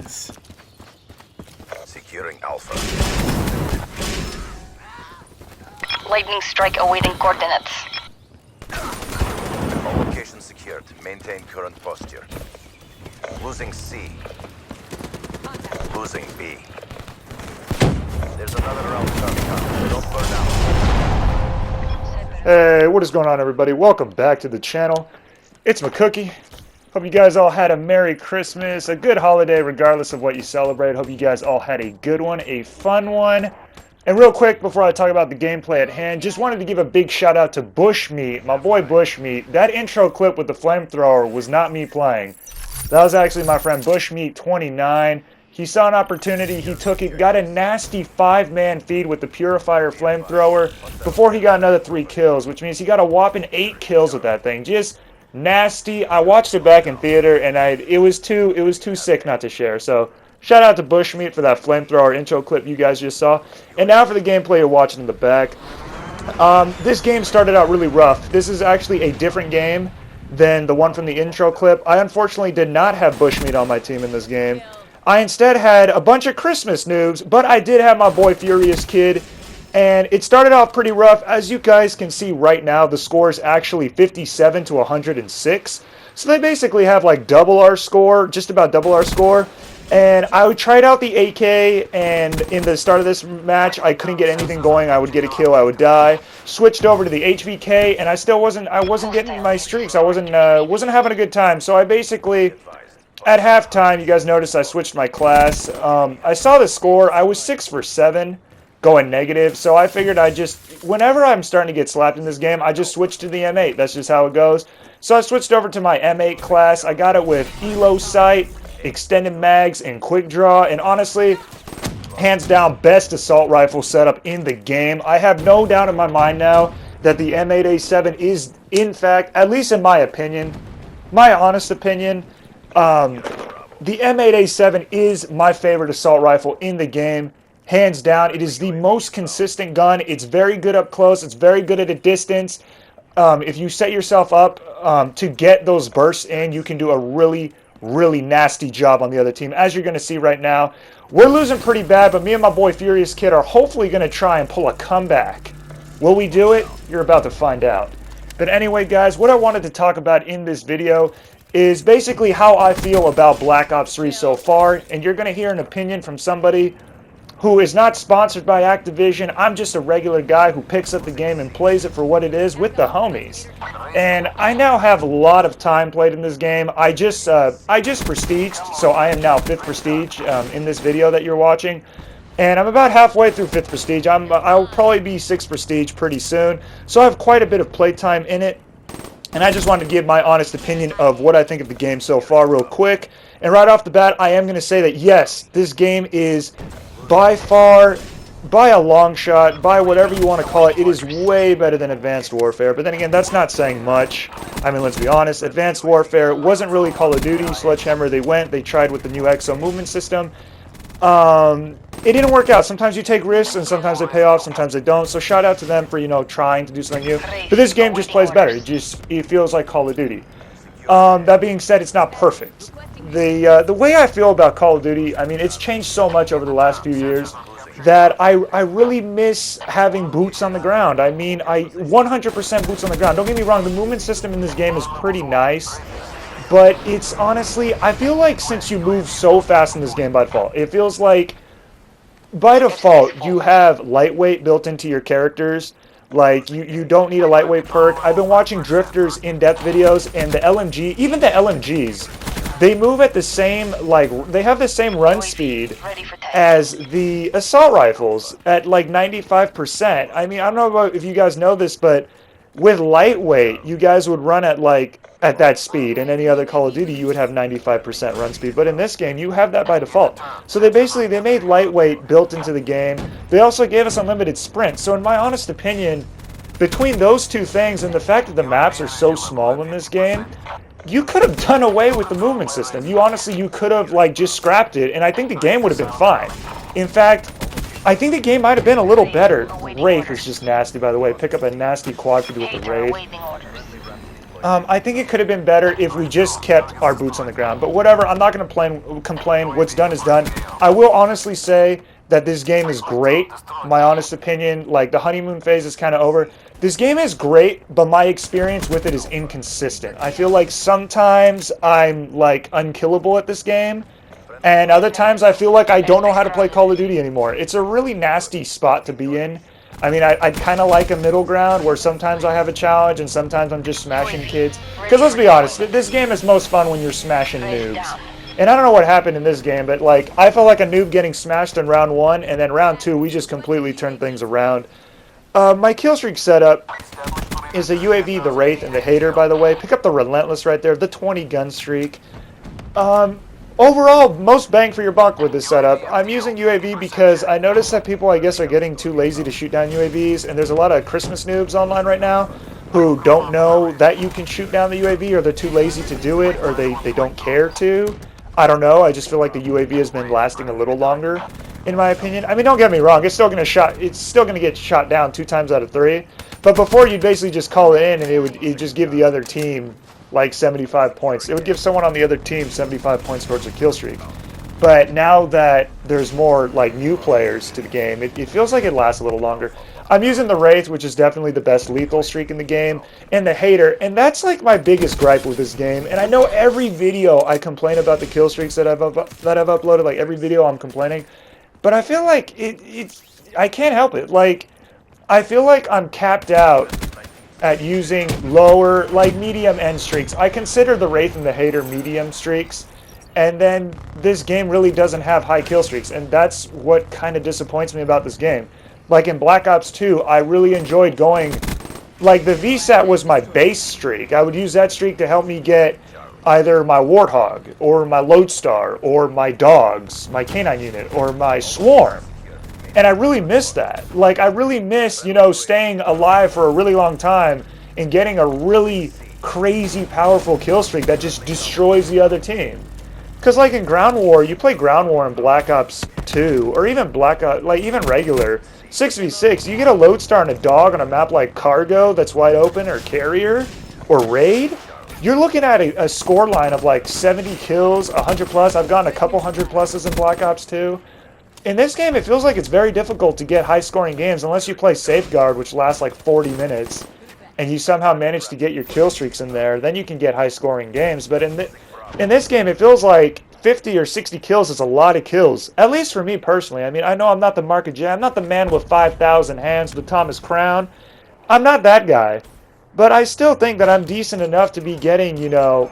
is. Securing Alpha. Lightning strike awaiting coordinates. All locations secured. Maintain current posture. Losing C. Losing B. There's another round coming. Don't burn out. Hey, what is going on, everybody? Welcome back to the channel. It's MCKOOKIE. Hope you guys all had a Merry Christmas, a good holiday regardless of what you celebrate. Hope you guys all had a good one, a fun one. And real quick, before I talk about the gameplay at hand, just wanted to give a big shout out to Bushmeat, my boy Bushmeat. That intro clip with the flamethrower was not me playing. That was actually my friend Bushmeat29. He saw an opportunity, he took it, got a nasty 5-man feed with the PURIFIER flamethrower before he got another 3 kills, which means he got a whopping 8 kills with that thing. Just nasty. I watched it back in theater, and it was too sick not to share. So shout out to Bushmeat for that flamethrower intro clip you guys just saw. And now for the gameplay you're watching in the back. This game started out really rough. This is actually a different game than the one from the intro clip. I unfortunately did not have Bushmeat on my team in this game. I instead had a bunch of Christmas noobs, but I did have my boy Furious Kid. And it started off pretty rough. As you guys can see right now, the score is actually 57 to 106. So they basically have like double our score, just about double our score. And I tried out the AK, and in the start of this match, I couldn't get anything going. I would get a kill, I would die. Switched over to the HVK, and I wasn't getting my streaks. I wasn't having a good time. So I basically, at halftime, you guys noticed I switched my class. I saw the score. I was 6 for 7. Going negative, so I figured whenever I'm starting to get slapped in this game, I just switch to the M8. That's just how it goes. So I switched over to my M8 class. I got it with Elo sight, extended mags, and quick draw, and honestly, hands down, best assault rifle setup in the game. I have no doubt in my mind now that the M8A7 is, in fact, at least in my opinion, my honest opinion, the M8A7 is my favorite assault rifle in the game. Hands down, it is the most consistent gun. It's very good up close. It's very good at a distance. If you set yourself up to get those bursts in, you can do a really, really nasty job on the other team. As you're going to see right now, we're losing pretty bad, but me and my boy Furious Kid are hopefully going to try and pull a comeback. Will we do it? You're about to find out. But anyway, guys, what I wanted to talk about in this video is basically how I feel about Black Ops 3 so far, and you're going to hear an opinion from somebody who is not sponsored by Activision. I'm just a regular guy who picks up the game and plays it for what it is with the homies. And I now have a lot of time played in this game. I just prestiged, so I am now 5th prestige in this video that you're watching. And I'm about halfway through 5th prestige. I'll probably be 6th prestige pretty soon. So I have quite a bit of playtime in it. And I just wanted to give my honest opinion of what I think of the game so far real quick. And right off the bat, I am going to say that yes, this game is by far, by a long shot, by whatever you want to call it, it is way better than Advanced Warfare. But then again, that's not saying much. I mean, let's be honest. Advanced Warfare wasn't really Call of Duty. Sledgehammer, they tried with the new EXO movement system. It didn't work out. Sometimes you take risks, and sometimes they pay off, sometimes they don't. So shout out to them for, trying to do something new. But this game just plays better. It feels like Call of Duty. That being said, it's not perfect. The way I feel about Call of Duty, I mean, it's changed so much over the last few years that I really miss having boots on the ground. I mean, 100% boots on the ground. Don't get me wrong, the movement system in this game is pretty nice, but it's honestly, I feel like since you move so fast in this game by default, it feels like by default you have lightweight built into your characters. Like, you don't need a lightweight perk. I've been watching Drifters in-depth videos, and the LMG, even the LMGs, they move at the same, they have the same run speed as the assault rifles at, 95%. I mean, I don't know about if you guys know this, but with lightweight, you guys would run at, at that speed. In any other Call of Duty, you would have 95% run speed. But in this game, you have that by default. So they made lightweight built into the game. They also gave us unlimited sprint. So in my honest opinion, between those two things and the fact that the maps are so small in this game, you could have done away with the movement system. You could have, just scrapped it, and I think the game would have been fine. In fact, I think the game might have been a little better. Wraith is just nasty, by the way. Pick up a nasty quad with the Wraith. I think it could have been better if we just kept our boots on the ground. But whatever, I'm not going to complain. What's done is done. I will honestly say that this game is great. My honest opinion, like the honeymoon phase is kind of over. This game is great, but my experience with it is inconsistent. I feel like sometimes I'm like unkillable at this game, and other times I feel like I don't know how to play Call of Duty anymore. It's a really nasty spot to be in. I mean, I'd kind of like a middle ground where sometimes I have a challenge and sometimes I'm just smashing kids. Because let's be honest, this game is most fun when you're smashing noobs. And I don't know what happened in this game, but like I felt like a noob getting smashed in round 1, and then round 2 we just completely turned things around. My killstreak setup is a UAV, the Wraith, and the Hater, by the way. Pick up the Relentless right there, the 20 gun streak. Overall, most bang for your buck with this setup. I'm using UAV because I noticed that people, I guess, are getting too lazy to shoot down UAVs, and there's a lot of Christmas noobs online right now who don't know that you can shoot down the UAV, or they're too lazy to do it, or they don't care to. I don't know, I just feel like the UAV has been lasting a little longer, in my opinion. I mean, don't get me wrong, it's still gonna get shot down 2 times out of 3, but before you'd basically just call it in and it'd just give the other team like 75 points. It would give someone on the other team 75 points towards a kill streak. But now that there's more like new players to the game, it feels like it lasts a little longer. I'm using the Wraith, which is definitely the best lethal streak in the game, and the Hater, and that's like my biggest gripe with this game. And I know every video I complain about the kill streaks that I've uploaded, like every video I'm complaining, but I feel like I can't help it. Like, I feel like I'm capped out at using lower, like medium end streaks. I consider the Wraith and the Hater medium streaks, and then this game really doesn't have high kill streaks, and that's what kind of disappoints me about this game. Like in Black Ops 2, I really enjoyed going, like the VSAT was my base streak. I would use that streak to help me get either my Warthog, or my Lodestar, or my Dogs, my Canine unit, or my Swarm. And I really miss that. Like, I really miss, you know, staying alive for a really long time and getting a really crazy, powerful kill streak that just destroys the other team. Because, like, in Ground War, you play Ground War in Black Ops 2, or even even regular, 6v6, you get a Lodestar and a Dog on a map like Cargo that's wide open, or Carrier, or Raid, you're looking at a score line of, like, 70 kills, 100 plus. I've gotten a couple 100 pluses in Black Ops 2. In this game, it feels like it's very difficult to get high-scoring games unless you play Safeguard, which lasts like 40 minutes, and you somehow manage to get your kill streaks in there. Then you can get high-scoring games. But in this game, it feels like 50 or 60 kills is a lot of kills, at least for me personally. I mean, I know I'm not the Mark of J. I'm not the man with 5,000 hands with Thomas Crown. I'm not that guy. But I still think that I'm decent enough to be getting, you know,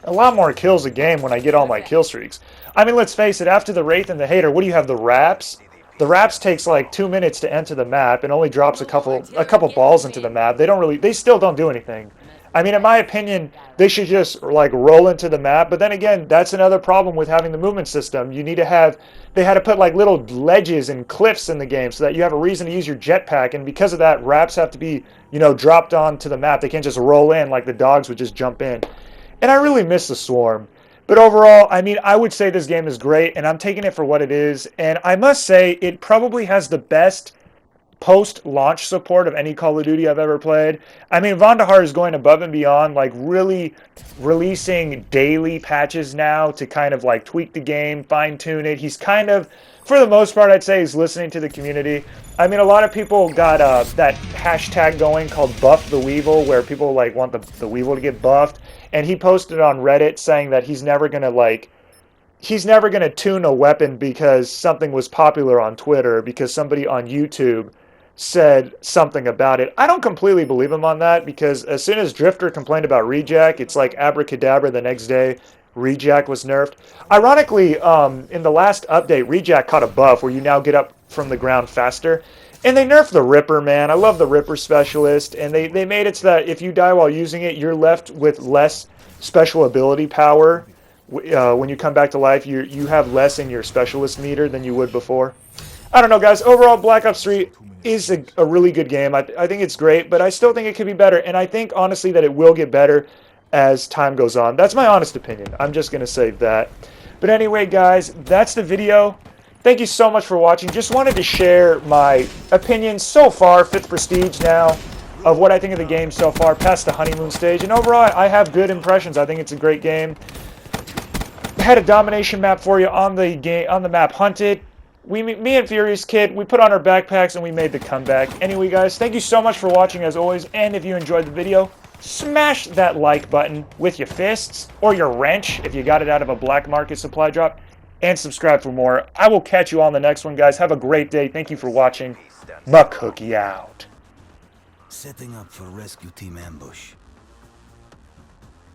a lot more kills a game when I get all my kill streaks. I mean, let's face it, after the Wraith and the Hater, what do you have, the Raps? The Raps takes like 2 minutes to enter the map and only drops a couple balls into the map. They still don't do anything. I mean, in my opinion, they should just like roll into the map. But then again, that's another problem with having the movement system. You need to have, they had to put like little ledges and cliffs in the game so that you have a reason to use your jetpack. And because of that, Raps have to be, you know, dropped onto the map. They can't just roll in like the Dogs would just jump in. And I really miss the Swarm. But overall, I mean, I would say this game is great, and I'm taking it for what it is. And I must say, it probably has the best post-launch support of any Call of Duty I've ever played. I mean, Vandahar is going above and beyond, like really releasing daily patches now to kind of like tweak the game, fine-tune it. He's kind of, for the most part, I'd say he's listening to the community. I mean, a lot of people got that hashtag going called Buff the Weevil, where people like want the Weevil to get buffed. And he posted on Reddit saying that he's never gonna tune a weapon because something was popular on Twitter, because somebody on YouTube said something about it. I don't completely believe him on that, because as soon as Drifter complained about Rejack, it's like abracadabra the next day, Rejack was nerfed. Ironically, in the last update, Rejack caught a buff where you now get up from the ground faster. And they nerfed the Ripper, man. I love the Ripper specialist. And they made it so that if you die while using it, you're left with less special ability power. When you come back to life, you have less in your specialist meter than you would before. I don't know, guys. Overall, Black Ops 3 is a really good game. I think it's great, but I still think it could be better. And I think, honestly, that it will get better as time goes on. That's my honest opinion. I'm just going to say that. But anyway, guys, that's the video. Thank you so much for watching. Just wanted to share my opinions so far. 5th Prestige now. of what I think of the game so far, past the honeymoon stage. And overall, I have good impressions. I think it's a great game. Had a domination map for you on the game, on the map Hunted. Me and Furious Kid, we put on our backpacks and we made the comeback. Anyway, guys, thank you so much for watching as always. And if you enjoyed the video, smash that like button with your fists or your wrench if you got it out of a black market supply drop. And subscribe for more. I will catch you on the next one, guys. Have a great day. Thank you for watching. MCKOOKIE out. Setting up for rescue team ambush.